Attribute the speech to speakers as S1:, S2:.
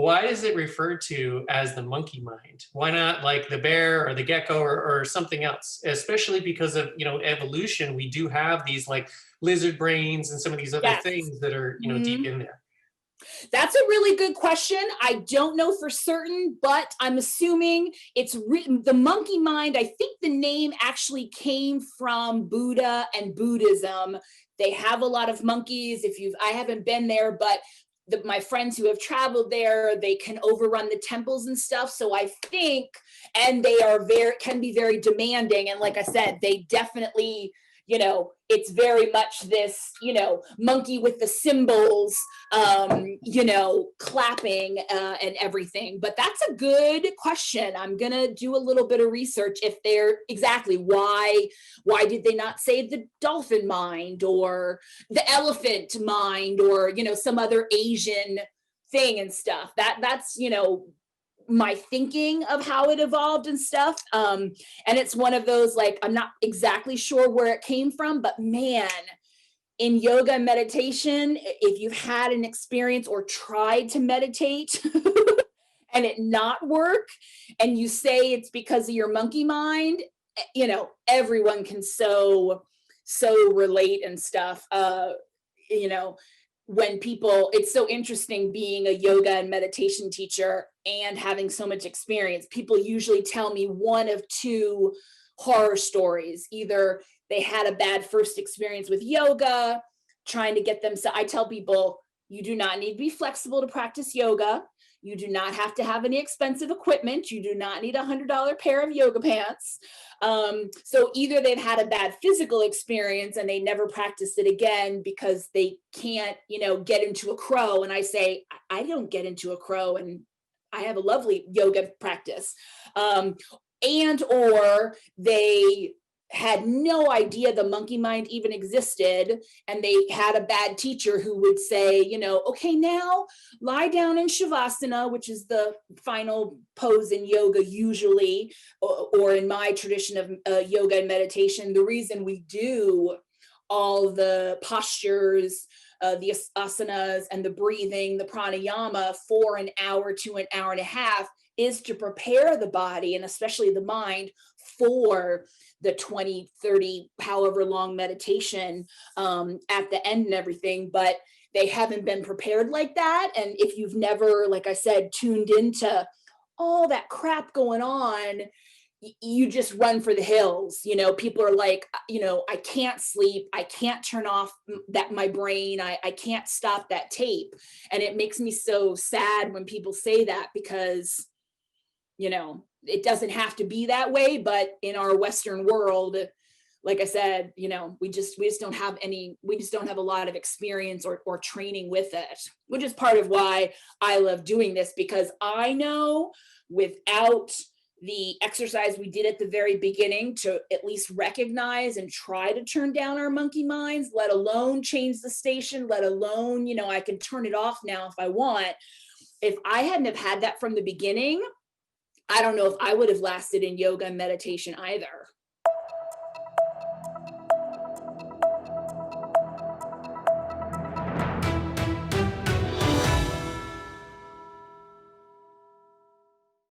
S1: why is it referred to as the monkey mind? Why not like the bear or the gecko or something else? Especially because of, you know, evolution, we do have these like lizard brains and some of these other
S2: Yes.
S1: things that are, you know, deep in there.
S2: That's a really good question. I don't know for certain, but I'm assuming it's written, the monkey mind. I think the name actually came from Buddha and Buddhism. They have a lot of monkeys. I haven't been there, but my friends who have traveled there, they can overrun the temples and stuff. So I think, and they are can be very demanding. And like I said, they definitely, you know, it's very much this, you know, monkey with the cymbals, you know, clapping and everything. But that's a good question. I'm going to do a little bit of research if they're exactly why did they not say the dolphin mind or the elephant mind or, you know, some other Asian thing and stuff. That's, you know, my thinking of how it evolved and stuff. And it's one of those, like, I'm not exactly sure where it came from, but man, in yoga and meditation, if you've had an experience or tried to meditate and it not work, and you say it's because of your monkey mind, you know, everyone can so relate and stuff. You know, when people, it's so interesting being a yoga and meditation teacher and having so much experience. People usually tell me one of two horror stories. Either they had a bad first experience with yoga, trying to get them. So I tell people, you do not need to be flexible to practice yoga. You do not have to have any expensive equipment. You do not need $100 pair of yoga pants. So either they've had a bad physical experience and they never practiced it again because they can't, you know, get into a crow. And I say, I don't get into a crow and I have a lovely yoga practice. And or they had no idea the monkey mind even existed, and they had a bad teacher who would say, you know, okay, now lie down in shavasana, which is the final pose in yoga usually, or in my tradition of yoga and meditation. The reason we do all the postures, the asanas and the breathing, the pranayama for an hour to an hour and a half is to prepare the body and especially the mind for the 20, 30, however long meditation at the end and everything. But they haven't been prepared like that. And if you've never, like I said, tuned into all that crap going on, you just run for the hills. You know, people are like, you know, I can't sleep. I can't turn off my brain. I can't stop that tape. And it makes me so sad when people say that, because, you know, it doesn't have to be that way, but in our Western world, like I said, you know, we just don't have a lot of experience or training with it, which is part of why I love doing this, because I know without the exercise we did at the very beginning to at least recognize and try to turn down our monkey minds, let alone change the station, let alone, you know, I can turn it off now if I want. If I hadn't have had that from the beginning, I don't know if I would have lasted in yoga and meditation either.